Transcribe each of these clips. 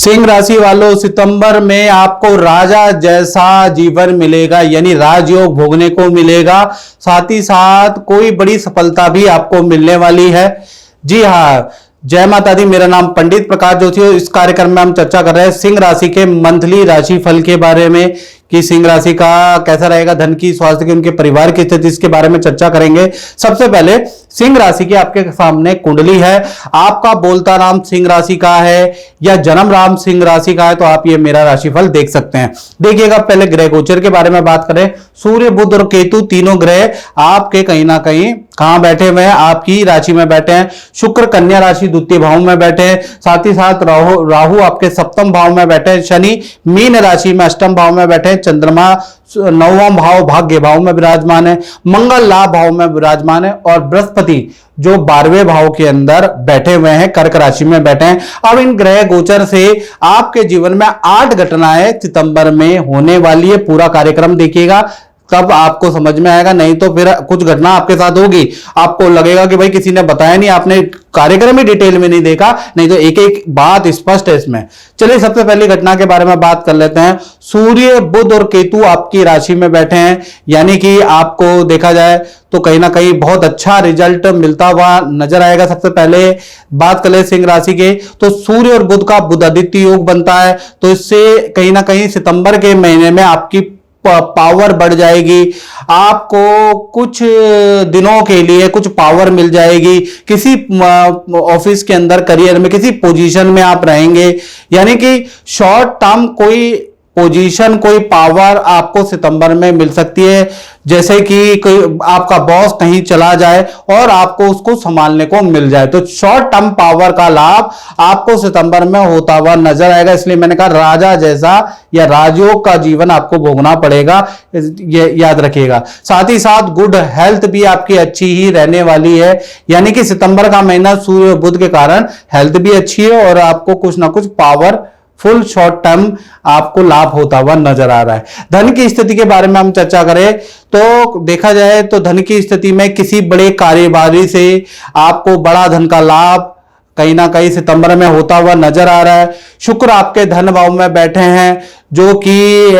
सिंह राशि वालों, सितंबर में आपको राजा जैसा जीवन मिलेगा, यानी राजयोग भोगने को मिलेगा। साथ ही साथ कोई बड़ी सफलता भी आपको मिलने वाली है। जी हाँ, जय माता दी। मेरा नाम पंडित प्रकाश जोशी है। इस कार्यक्रम में हम चर्चा कर रहे हैं सिंह राशि के मंथली राशि फल के बारे में कि सिंह राशि का कैसा रहेगा, धन की, स्वास्थ्य की, उनके परिवार की स्थिति, इसके बारे में चर्चा करेंगे। सबसे पहले सिंह राशि की आपके सामने कुंडली है। आपका बोलता नाम सिंह राशि का है या जन्म नाम सिंह राशि का है तो आप ये मेरा राशिफल देख सकते हैं। देखिएगा, पहले ग्रह गोचर के बारे में बात करें। सूर्य, बुध और केतु तीनों ग्रह आपके कहीं ना कहीं कहां बैठे हुए हैं, आपकी राशि में बैठे हैं। शुक्र कन्या राशि द्वितीय भाव में बैठे हैं। साथ ही साथ राहु आपके सप्तम भाव में बैठे हैं। शनि मीन राशि में अष्टम भाव में बैठे हैं। चंद्रमा नवम भाव भाग्य भाव में विराजमान है। मंगल लाभ भाव में विराजमान है और बृहस्पति जो 12वें भाव के अंदर बैठे हुए हैं, कर्क राशि में बैठे हैं। अब इन ग्रह गोचर से आपके जीवन में 8 घटनाएं सितंबर में होने वाली है। पूरा कार्यक्रम देखिएगा तब आपको समझ में आएगा, नहीं तो फिर कुछ घटना आपके साथ होगी, आपको लगेगा कि भाई किसी ने बताया नहीं, आपने कार्यक्रम ही डिटेल में नहीं देखा, नहीं तो एक एक बात स्पष्ट है इसमें। चलिए सबसे पहली घटना के बारे में बात कर लेते हैं। सूर्य, बुध और केतु आपकी राशि में बैठे हैं, यानी कि आपको देखा जाए तो कहीं ना कहीं बहुत अच्छा रिजल्ट मिलता हुआ नजर आएगा। सबसे पहले बात कर ले सिंह राशि के, तो सूर्य और बुध का बुधादित्य योग बनता है, तो इससे कहीं ना कहीं सितंबर के महीने में आपकी पावर बढ़ जाएगी। आपको कुछ दिनों के लिए कुछ पावर मिल जाएगी, किसी ऑफिस के अंदर, करियर में किसी पोजीशन में आप रहेंगे, यानी कि शॉर्ट टर्म कोई पोजीशन, कोई पावर आपको सितंबर में मिल सकती है। जैसे कि कोई आपका बॉस कहीं चला जाए और आपको उसको संभालने को मिल जाए, तो शॉर्ट टर्म पावर का लाभ आपको सितंबर में होता हुआ नजर आएगा। इसलिए मैंने कहा राजा जैसा या राजयोग का जीवन आपको भोगना पड़ेगा, ये याद रखिएगा। साथ ही साथ गुड हेल्थ भी आपकी अच्छी ही रहने वाली है, यानी कि सितंबर का महीना सूर्य और बुध के कारण हेल्थ भी अच्छी है और आपको कुछ ना कुछ पावर फुल शॉर्ट टर्म आपको लाभ होता हुआ नजर आ रहा है। धन की स्थिति के बारे में हम चर्चा करें तो देखा जाए तो धन की स्थिति में किसी बड़े कारोबारी से आपको बड़ा धन का लाभ कहीं ना कहीं सितंबर में होता हुआ नजर आ रहा है। शुक्र आपके धन भाव में बैठे हैं, जो कि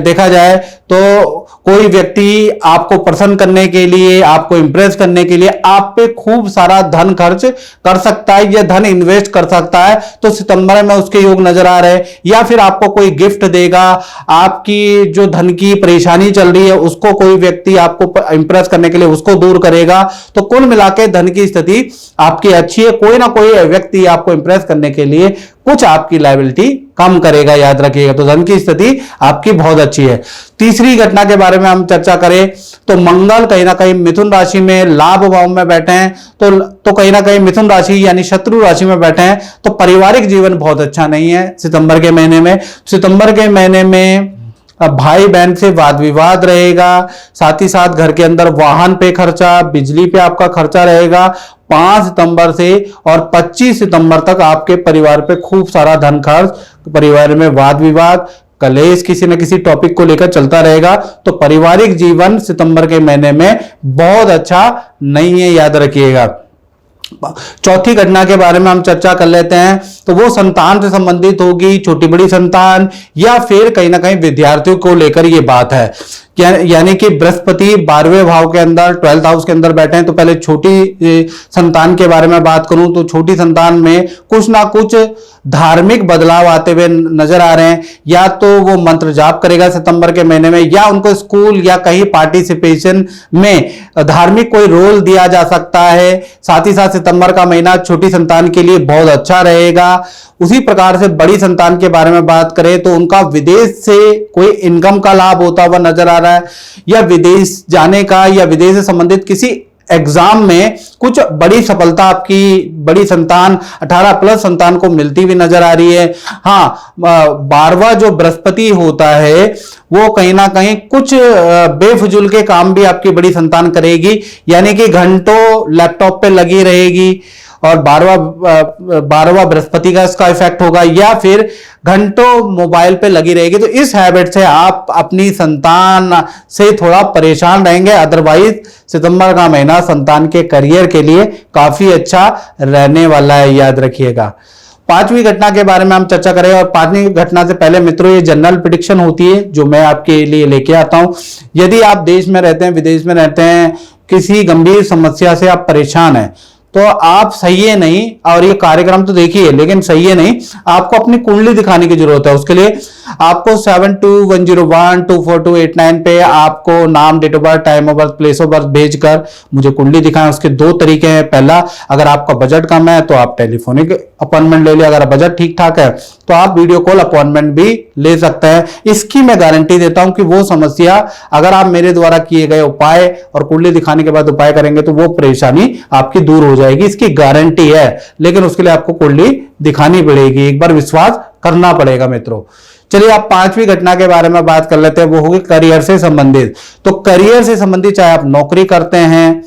देखा जाए तो कोई व्यक्ति आपको प्रसन्न करने के लिए, आपको इंप्रेस करने के लिए आप पे खूब सारा धन खर्च कर सकता है या धन इन्वेस्ट कर सकता है, तो सितंबर में उसके योग नजर आ रहे हैं। या फिर आपको कोई गिफ्ट देगा, आपकी जो धन की परेशानी चल रही है उसको कोई व्यक्ति आपको इंप्रेस करने के लिए उसको दूर करेगा। तो कुल मिलाकर धन की स्थिति आपकी अच्छी है। कोई ना कोई व्यक्ति आपको इंप्रेस करने के लिए कुछ आपकी लायबिलिटी कम करेगा, याद रखिएगा। तो धन की स्थिति आपकी बहुत अच्छी है। तीसरी घटना के बारे में हम चर्चा करें तो मंगल कहीं ना कहीं मिथुन राशि में लाभ भाव में बैठे हैं, तो कहीं ना कहीं मिथुन राशि यानी शत्रु राशि में बैठे हैं, तो पारिवारिक जीवन बहुत अच्छा नहीं है सितंबर के महीने में। सितंबर के महीने में भाई बहन से वाद विवाद रहेगा। साथ ही साथ घर के अंदर वाहन पे खर्चा, बिजली पे आपका खर्चा रहेगा। 5 सितंबर से और 25 सितंबर तक आपके परिवार पे खूब सारा धन खर्च, परिवार में वाद विवाद, कलेश किसी न किसी टॉपिक को लेकर चलता रहेगा। तो पारिवारिक जीवन सितंबर के महीने में बहुत अच्छा नहीं है, याद रखिएगा। चौथी घटना के बारे में हम चर्चा कर लेते हैं, तो वो संतान से संबंधित होगी, छोटी बड़ी संतान या फिर कहीं ना कहीं विद्यार्थियों को लेकर ये बात है। यानी कि बृहस्पति 12वें भाव के अंदर 12th हाउस के अंदर बैठे हैं। तो पहले छोटी संतान के बारे में बात करूं तो छोटी संतान में कुछ ना कुछ धार्मिक बदलाव आते हुए नजर आ रहे हैं। या तो वो मंत्र जाप करेगा सितंबर के महीने में, या उनको स्कूल या कहीं पार्टिसिपेशन में धार्मिक कोई रोल दिया जा सकता है। साथ ही साथ सितंबर का महीना छोटी संतान के लिए बहुत अच्छा रहेगा। उसी प्रकार से बड़ी संतान के बारे में बात करें तो उनका विदेश से कोई इनकम का लाभ होता हुआ नजर आ रहा है, या विदेश जाने का, या विदेश से संबंधित किसी एग्जाम में कुछ बड़ी सफलता आपकी बड़ी संतान 18+ संतान को मिलती हुई नजर आ रही है। हाँ, 12वां जो बृहस्पति होता है वो कहीं ना कहीं कुछ बेफजूल के काम भी आपकी बड़ी संतान करेगी, यानी कि घंटों लैपटॉप पे लगी रहेगी और 12वां बृहस्पति का इसका इफेक्ट होगा, या फिर घंटों मोबाइल पे लगी रहेगी। तो इस हैबिट से आप अपनी संतान से थोड़ा परेशान रहेंगे। अदरवाइज सितंबर का महीना संतान के करियर के लिए काफी अच्छा रहने वाला है, याद रखिएगा। पांचवी घटना के बारे में हम चर्चा करें, और पांचवी घटना से पहले मित्रों ये जनरल प्रेडिक्शन होती है जो मैं आपके लिए लेके आता हूं। यदि आप देश में रहते हैं, विदेश में रहते हैं, किसी गंभीर समस्या से आप परेशान हैं, तो आप सही है नहीं, और ये कार्यक्रम तो देखिए लेकिन सही है नहीं, आपको अपनी कुंडली दिखाने की जरूरत है। उसके लिए आपको 7210124289 पे आपको नाम, date of birth, time of birth, place of birth भेजकर मुझे कुंडली दिखाएं। उसके दो तरीके हैं। पहला, अगर आपका बजट कम है तो आप टेलीफोनिक अपॉइंटमेंट ले लें, अगर बजट ठीक ठाक है तो आप वीडियो कॉल अपॉइंटमेंट भी ले सकते हैं। इसकी मैं गारंटी देता हूं कि वो समस्या, अगर आप मेरे द्वारा किए गए उपाय और कुंडली दिखाने के बाद उपाय करेंगे तो वो परेशानी आपकी दूर हो जाएगी, इसकी गारंटी है। लेकिन उसके लिए आपको कुंडली दिखानी पड़ेगी, एक बार विश्वास करना पड़ेगा मित्रों। चलिए आप पांचवी घटना के बारे में बात कर लेते हैं, वो होगी करियर से संबंधित। तो करियर से संबंधित, चाहे आप नौकरी करते हैं,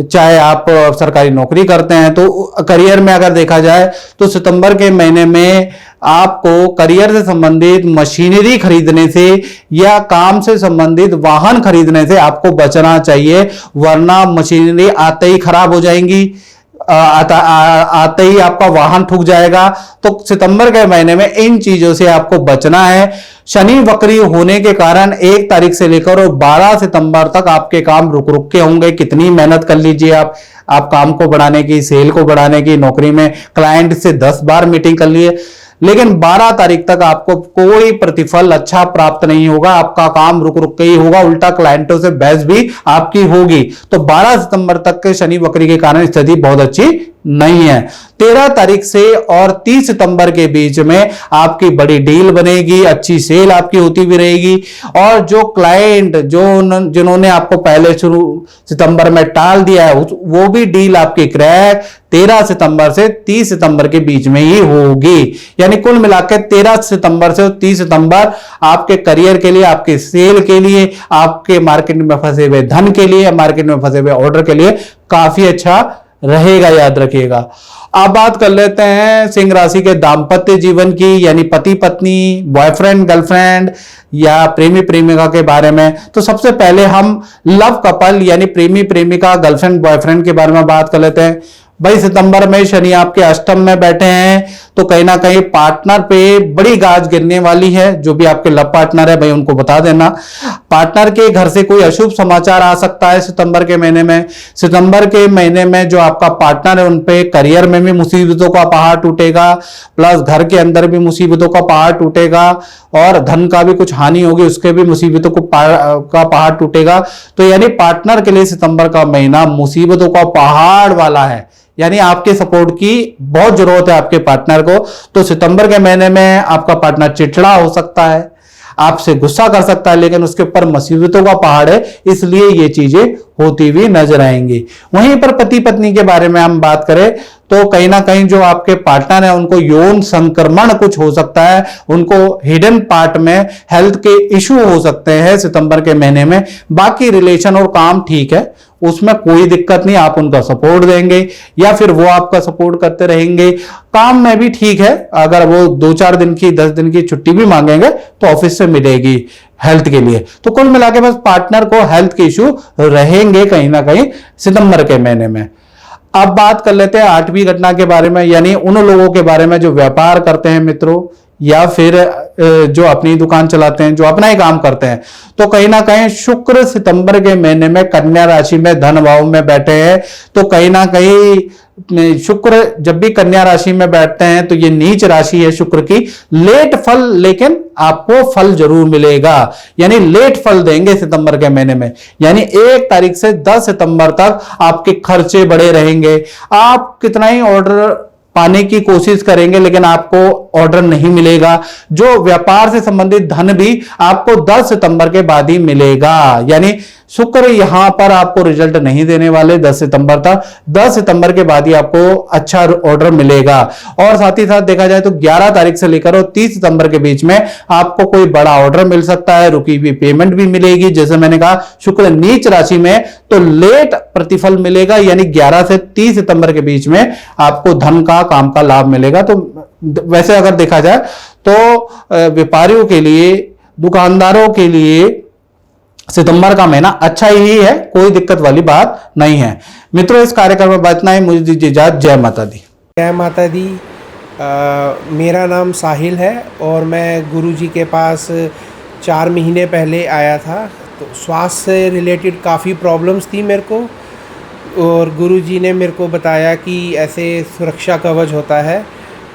चाहे आप सरकारी नौकरी करते हैं, तो करियर में अगर देखा जाए तो सितंबर के महीने में आपको करियर से संबंधित मशीनरी खरीदने से या काम से संबंधित वाहन खरीदने से आपको बचना चाहिए, वरना मशीनरी आते ही खराब हो जाएंगी, आते ही आपका वाहन ठुक जाएगा। तो सितंबर के महीने में इन चीजों से आपको बचना है। शनि वक्री होने के कारण 1 तारीख से लेकर और 12 सितंबर तक आपके काम रुक रुक के होंगे। कितनी मेहनत कर लीजिए आप काम को बढ़ाने की, सेल को बढ़ाने की, नौकरी में क्लाइंट से 10 बार मीटिंग कर लिए, लेकिन 12 तारीख तक आपको कोई प्रतिफल अच्छा प्राप्त नहीं होगा। आपका काम रुक रुक के ही होगा, उल्टा क्लाइंटों से बहस भी आपकी होगी। तो 12 सितंबर तक के शनि वक्री के कारण स्थिति बहुत अच्छी नहीं है। 13 तारीख से और 30 सितंबर के बीच में आपकी बड़ी डील बनेगी, अच्छी सेल आपकी होती भी रहेगी। और जो क्लाइंट जिन्होंने आपको पहले शुरू सितंबर में टाल दिया है, वो भी डील आपकी क्रैक 13 सितंबर से 30 सितंबर के बीच में ही होगी। यानी कुल मिलाकर 13 सितंबर से 30 सितंबर आपके करियर के लिए, आपके सेल के लिए, आपके मार्केट में फंसे हुए धन के लिए, मार्केट में फंसे हुए ऑर्डर के लिए काफी अच्छा रहेगा, याद रखिएगा। अब बात कर लेते हैं सिंह राशि के दाम्पत्य जीवन की, यानी पति पत्नी, बॉयफ्रेंड गर्लफ्रेंड या प्रेमी प्रेमिका के बारे में। तो सबसे पहले हम लव कपल यानी प्रेमी प्रेमिका, गर्लफ्रेंड बॉयफ्रेंड के बारे में बात कर लेते हैं। भाई सितंबर में शनि आपके अष्टम में बैठे हैं, तो कहीं ना कहीं पार्टनर पे बड़ी गाज गिरने वाली है। जो भी आपके लव पार्टनर है भाई उनको बता देना, पार्टनर के घर से कोई अशुभ समाचार आ सकता है सितंबर के महीने में। सितंबर के महीने में जो आपका पार्टनर है उन पे करियर में भी मुसीबतों का पहाड़ टूटेगा, प्लस घर के अंदर भी मुसीबतों का पहाड़ टूटेगा, और धन का भी कुछ हानि होगी, उसके भी मुसीबतों का पहाड़ टूटेगा। तो यानी पार्टनर के लिए सितंबर का महीना मुसीबतों का पहाड़ वाला है, यानी आपके सपोर्ट की बहुत जरूरत है आपके पार्टनर को। तो सितंबर के महीने में आपका पार्टनर चिड़चिड़ा हो सकता है, आपसे गुस्सा कर सकता है, लेकिन उसके ऊपर मुसीबतों का पहाड़ है, इसलिए ये चीजें होती हुई नजर आएंगी। वहीं पर पति पत्नी के बारे में हम बात करें तो कहीं ना कहीं जो आपके पार्टनर है उनको यौन संक्रमण कुछ हो सकता है, उनको हिडन पार्ट में हेल्थ के इश्यू हो सकते हैं सितंबर के महीने में। बाकी रिलेशन और काम ठीक है, उसमें कोई दिक्कत नहीं, आप उनका सपोर्ट देंगे या फिर वो आपका सपोर्ट करते रहेंगे। काम में भी ठीक है, अगर वो 2-4 दिन की 10 दिन की छुट्टी भी मांगेंगे तो ऑफिस से मिलेगी हेल्थ के लिए। तो कुल मिला के बस पार्टनर को हेल्थ के इश्यू रहेंगे कहीं ना कहीं सितंबर के महीने में। अब बात कर लेते हैं 8वीं घटना के बारे में, यानी उन लोगों के बारे में जो व्यापार करते हैं मित्रों, या फिर जो अपनी दुकान चलाते हैं, जो अपना ही काम करते हैं। तो कहीं ना कहीं शुक्र सितंबर के महीने में कन्या राशि में धन भाव में बैठे हैं। तो कहीं ना कहीं शुक्र जब भी कन्या राशि में बैठते हैं तो ये नीच राशि है शुक्र की, लेट फल, लेकिन आपको फल जरूर मिलेगा, यानी लेट फल देंगे सितंबर के महीने में। यानी 1 तारीख से 10 सितंबर तक आपके खर्चे बढ़े रहेंगे। आप कितना ही ऑर्डर पाने की कोशिश करेंगे लेकिन आपको ऑर्डर नहीं मिलेगा। जो व्यापार से संबंधित धन भी आपको 10 सितंबर के बाद ही मिलेगा, यानी शुक्र यहां पर आपको रिजल्ट नहीं देने वाले 10 सितंबर तक। 10 सितंबर के बाद ही आपको अच्छा ऑर्डर मिलेगा। और साथ ही साथ देखा जाए तो 11 तारीख से लेकर और 30 सितंबर के बीच में आपको कोई बड़ा ऑर्डर मिल सकता है, रुकी हुई पेमेंट भी मिलेगी। जैसे मैंने कहा शुक्र नीच राशि में तो लेट प्रतिफल मिलेगा, यानी 11 से 30 सितंबर के बीच में आपको धन का, काम का लाभ मिलेगा। तो वैसे अगर देखा जाए तो व्यापारियों के लिए, दुकानदारों के लिए सितंबर का महीना अच्छा ही है, कोई दिक्कत वाली बात नहीं है। मित्रों इस कार्यक्रम में इतना ही, मुझे दीजिए इजाजत। जय माता दी। जय माता दी। मेरा नाम साहिल है और मैं गुरुजी के पास 4 महीने पहले आया था। तो स्वास्थ्य से रिलेटेड काफ़ी प्रॉब्लम्स थी मेरे को, और गुरुजी ने मेरे को बताया कि ऐसे सुरक्षा कवच होता है,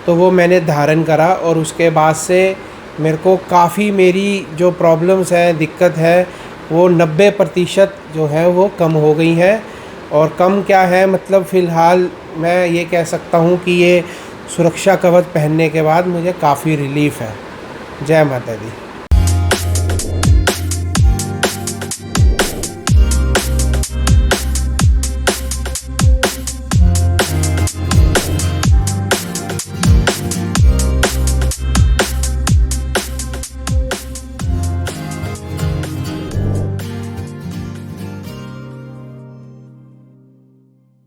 तो वो मैंने धारण करा और उसके बाद से मेरे को काफ़ी मेरी जो प्रॉब्लम्स हैं, दिक्कत है, वो 90% जो है वो कम हो गई हैं। और कम क्या है, मतलब फ़िलहाल मैं ये कह सकता हूँ कि ये सुरक्षा कवच पहनने के बाद मुझे काफ़ी रिलीफ़ है। जय माता दी।